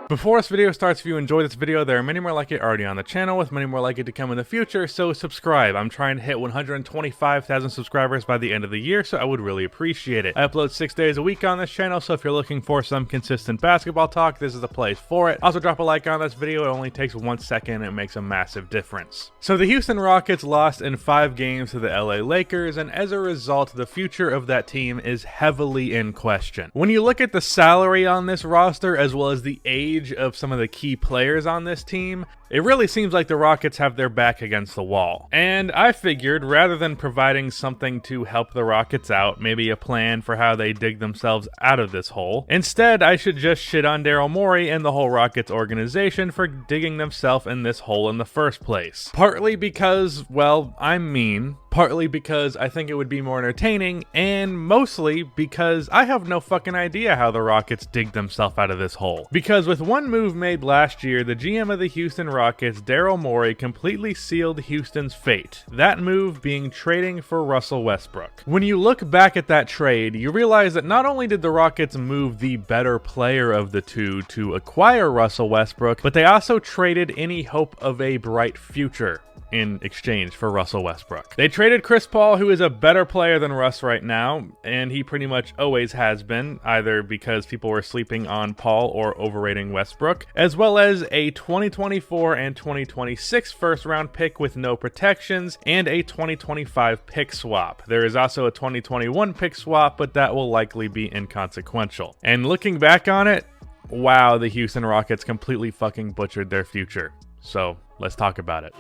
Before this video starts, if you enjoyed this video, there are many more like it already on the channel, with many more like it to come in the future, so subscribe. I'm trying to hit 125,000 subscribers by the end of the year, so I would really appreciate it. I upload 6 days a week on this channel, so if you're looking for some consistent basketball talk, this is the place for it. Also, drop a like on this video. It only takes 1 second and it makes a massive difference. So the Houston Rockets lost in 5 games to the LA Lakers, and as a result, the future of that team is heavily in question. When you look at the salary on this roster, as well as the age of some of the key players on this team, it really seems like the Rockets have their back against the wall. And I figured, rather than providing something to help the Rockets out, maybe a plan for how they dig themselves out of this hole, instead I should just shit on Daryl Morey and the whole Rockets organization for digging themselves in this hole in the first place. Partly because, well, I'm mean, partly because I think it would be more entertaining, and mostly because I have no fucking idea how the Rockets dig themselves out of this hole. Because with one move made last year, the GM of the Houston Rockets, Daryl Morey, completely sealed Houston's fate. That move being trading for Russell Westbrook. When you look back at that trade, you realize that not only did the Rockets move the better player of the two to acquire Russell Westbrook, but they also traded any hope of a bright future in exchange for Russell Westbrook. They traded Chris Paul, who is a better player than Russ right now, and he pretty much always has been, either because people were sleeping on Paul or overrating Westbrook, as well as a 2024 and 2026 first round pick with no protections, and a 2025 pick swap. There is also a 2021 pick swap, but that will likely be inconsequential. And looking back on it, wow, the Houston Rockets completely fucking butchered their future. So let's talk about it.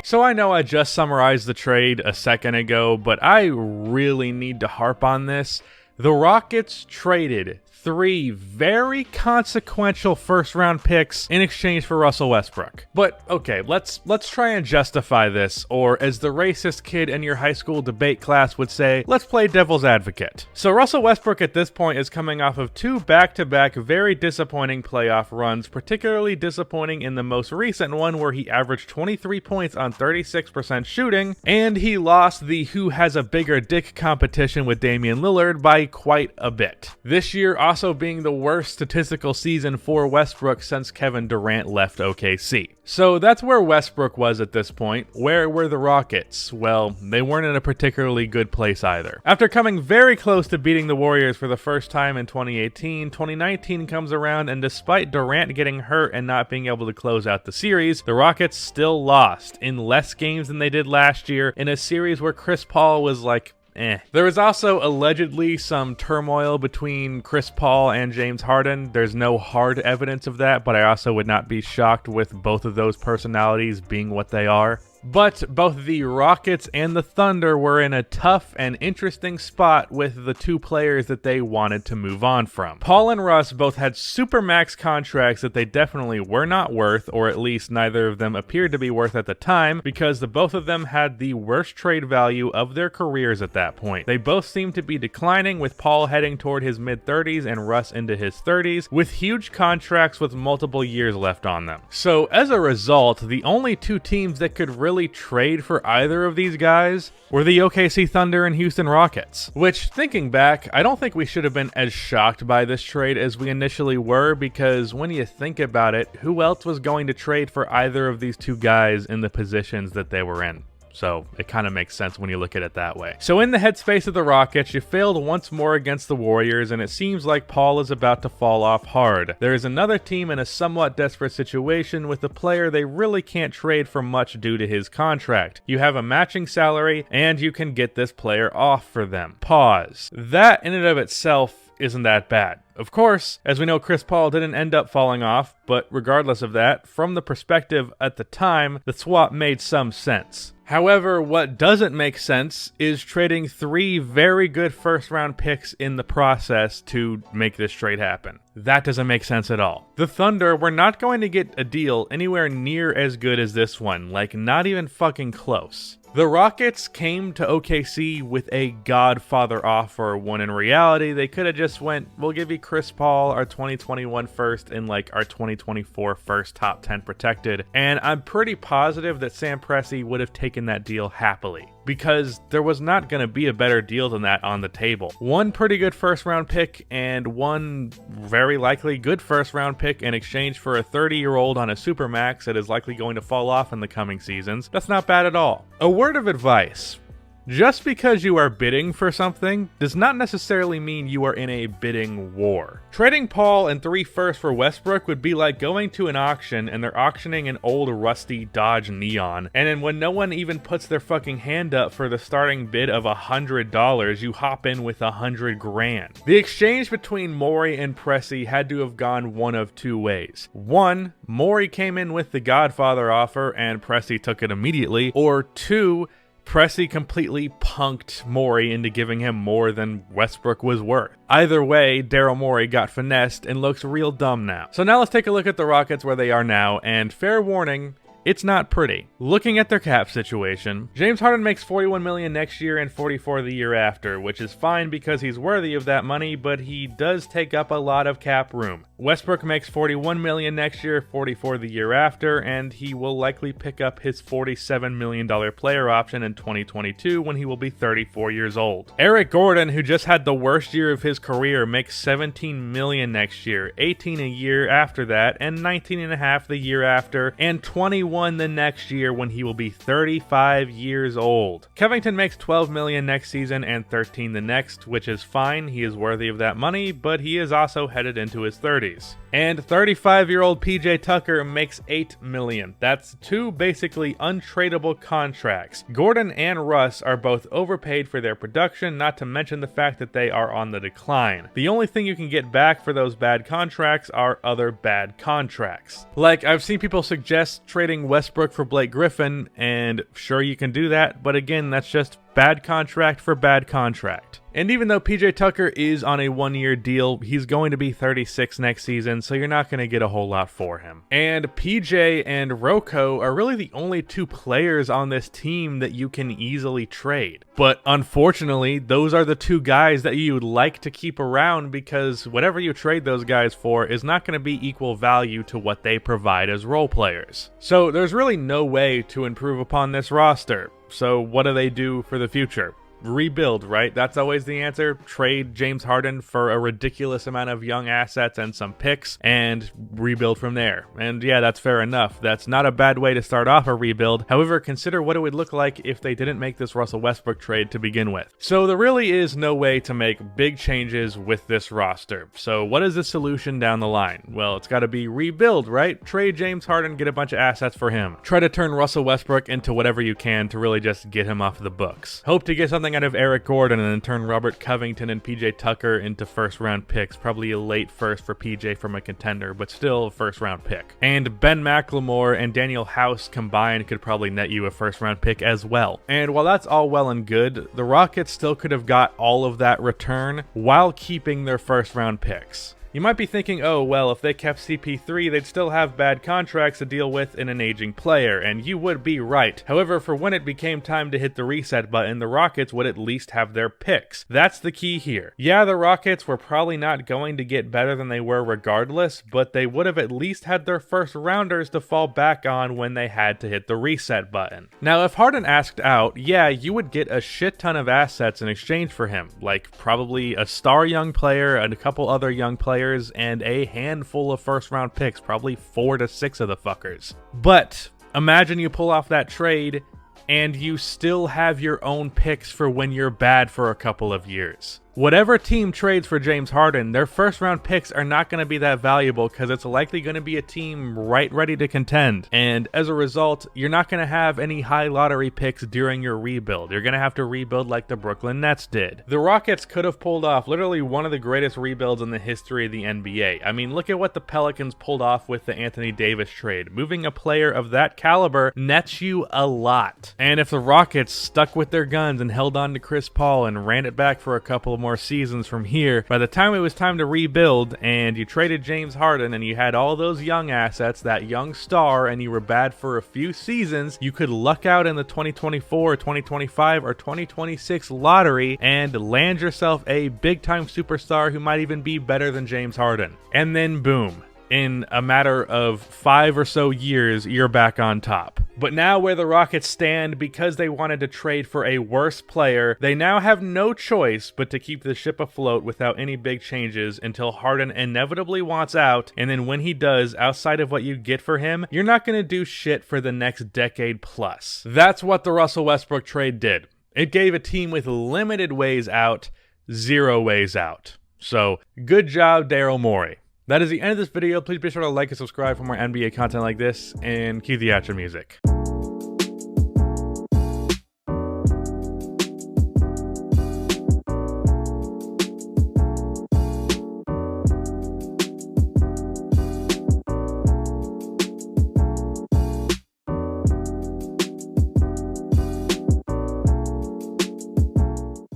So I know I just summarized the trade a second ago, but I really need to harp on this. The Rockets traded 3 very consequential first-round picks in exchange for Russell Westbrook. But okay, let's try and justify this, or as the racist kid in your high school debate class would say, let's play devil's advocate. So Russell Westbrook at this point is coming off of 2 back-to-back very disappointing playoff runs, particularly disappointing in the most recent one where he averaged 23 points on 36% shooting, and he lost the who has a bigger dick competition with Damian Lillard by quite a bit. This year also being the worst statistical season for Westbrook since Kevin Durant left OKC. So that's where Westbrook was at this point. Where were the Rockets? Well, they weren't in a particularly good place either. After coming very close to beating the Warriors for the first time in 2018, 2019 comes around, and despite Durant getting hurt and not being able to close out the series, the Rockets still lost in less games than they did last year, in a series where Chris Paul was like, There was also allegedly some turmoil between Chris Paul and James Harden. There's no hard evidence of that, but I also would not be shocked with both of those personalities being what they are. But both the Rockets and the Thunder were in a tough and interesting spot with the 2 players that they wanted to move on from. Paul and Russ both had supermax contracts that they definitely were not worth, or at least neither of them appeared to be worth at the time, because the both of them had the worst trade value of their careers at that point. They both seemed to be declining, with Paul heading toward his mid-30s and Russ into his 30s, with huge contracts with multiple years left on them. So as a result, the only 2 teams that could really trade for either of these guys were the OKC Thunder and Houston Rockets. Which, thinking back, I don't think we should have been as shocked by this trade as we initially were, because when you think about it, who else was going to trade for either of these 2 guys in the positions that they were in? So it kind of makes sense when you look at it that way. So in the headspace of the Rockets, you failed once more against the Warriors, and it seems like Paul is about to fall off hard. There is another team in a somewhat desperate situation with a player they really can't trade for much due to his contract. You have a matching salary, and you can get this player off for them. Pause. That in and of itself isn't that bad. Of course, as we know, Chris Paul didn't end up falling off, but regardless of that, from the perspective at the time, the swap made some sense. However, what doesn't make sense is trading 3 very good first-round picks in the process to make this trade happen. That doesn't make sense at all. The Thunder were not going to get a deal anywhere near as good as this one, like not even fucking close. The Rockets came to OKC with a godfather offer, when in reality they could have just went, we'll give you Chris Paul, our 2021 first, and like our 2024 first top 10 protected, and I'm pretty positive that Sam Presti would have taken that deal happily, because there was not going to be a better deal than that on the table. One pretty good first round pick and one very likely good first round pick in exchange for a 30-year-old on a supermax that is likely going to fall off in the coming seasons. That's not bad at all. A word of advice. Just because you are bidding for something does not necessarily mean you are in a bidding war. Trading Paul and 3 firsts for Westbrook would be like going to an auction and they're auctioning an old rusty Dodge Neon, and then when no one even puts their fucking hand up for the starting bid of $100, you hop in with $100 grand. The exchange between Morey and Presti had to have gone one of two ways. One, Morey came in with the Godfather offer and Presti took it immediately, or two, Presti completely punked Morey into giving him more than Westbrook was worth. Either way, Daryl Morey got finessed and looks real dumb now. So now let's take a look at the Rockets where they are now, and fair warning, it's not pretty. Looking at their cap situation, James Harden makes $41 million next year and $44 the year after, which is fine because he's worthy of that money, but he does take up a lot of cap room. Westbrook makes $41 million next year, $44 the year after, and he will likely pick up his $47 million player option in 2022 when he will be 34 years old. Eric Gordon, who just had the worst year of his career, makes $17 million next year, $18 a year after that, and $19.5 the year after, and $21 the next year when he will be 35 years old. Covington makes $12 million next season and $13 the next, which is fine. He is worthy of that money, but he is also headed into his 30s. And 35-year-old PJ Tucker makes $8 million. That's 2 basically untradeable contracts. Gordon and Russ are both overpaid for their production, not to mention the fact that they are on the decline. The only thing you can get back for those bad contracts are other bad contracts. Like, I've seen people suggest trading Westbrook for Blake Griffin, and sure, you can do that, but again, that's just bad contract for bad contract. And even though PJ Tucker is on a 1-year deal, he's going to be 36 next season, so you're not going to get a whole lot for him. And PJ and Rocco are really the only 2 players on this team that you can easily trade. But unfortunately, those are the 2 guys that you would like to keep around, because whatever you trade those guys for is not going to be equal value to what they provide as role players. So there's really no way to improve upon this roster. So what do they do for the future? Rebuild, right? That's always the answer. Trade James Harden for a ridiculous amount of young assets and some picks and rebuild from there. And yeah, that's fair enough. That's not a bad way to start off a rebuild. However, consider what it would look like if they didn't make this Russell Westbrook trade to begin with. So there really is no way to make big changes with this roster. So what is the solution down the line? Well, it's got to be rebuild, right? Trade James Harden, get a bunch of assets for him. Try to turn Russell Westbrook into whatever you can to really just get him off the books. Hope to get something out of Eric Gordon and then turn Robert Covington and PJ Tucker into first round picks, probably a late first for PJ from a contender, but still a first round pick. And Ben McLemore and Daniel House combined could probably net you a first round pick as well. And while that's all well and good, the Rockets still could have got all of that return while keeping their first round picks. You might be thinking, oh, well, if they kept CP3, they'd still have bad contracts to deal with in an aging player, and you would be right. However, for when it became time to hit the reset button, the Rockets would at least have their picks. That's the key here. Yeah, the Rockets were probably not going to get better than they were regardless, but they would have at least had their first rounders to fall back on when they had to hit the reset button. Now, if Harden asked out, yeah, you would get a shit ton of assets in exchange for him, like probably a star young player and a couple other young players, and a handful of first round picks, probably 4 to 6 of the fuckers. But imagine you pull off that trade and you still have your own picks for when you're bad for a couple of years. Whatever team trades for James Harden, their first round picks are not going to be that valuable because it's likely going to be a team right ready to contend. And as a result, you're not going to have any high lottery picks during your rebuild. You're going to have to rebuild like the Brooklyn Nets did. The Rockets could have pulled off literally one of the greatest rebuilds in the history of the NBA. I mean, look at what the Pelicans pulled off with the Anthony Davis trade. Moving a player of that caliber nets you a lot. And if the Rockets stuck with their guns and held on to Chris Paul and ran it back for a couple more seasons from here. By the time it was time to rebuild and you traded James Harden and you had all those young assets, that young star, and you were bad for a few seasons, you could luck out in the 2024, 2025, or 2026 lottery and land yourself a big-time superstar who might even be better than James Harden. And then boom, in a matter of 5 or so years, you're back on top. But now where the Rockets stand, because they wanted to trade for a worse player, they now have no choice but to keep the ship afloat without any big changes until Harden inevitably wants out, and then when he does, outside of what you get for him, you're not going to do shit for the next decade plus. That's what the Russell Westbrook trade did. It gave a team with limited ways out, 0 ways out. So, good job, Daryl Morey. That is the end of this video. Please be sure to like and subscribe for more NBA content like this, and cue the outro music.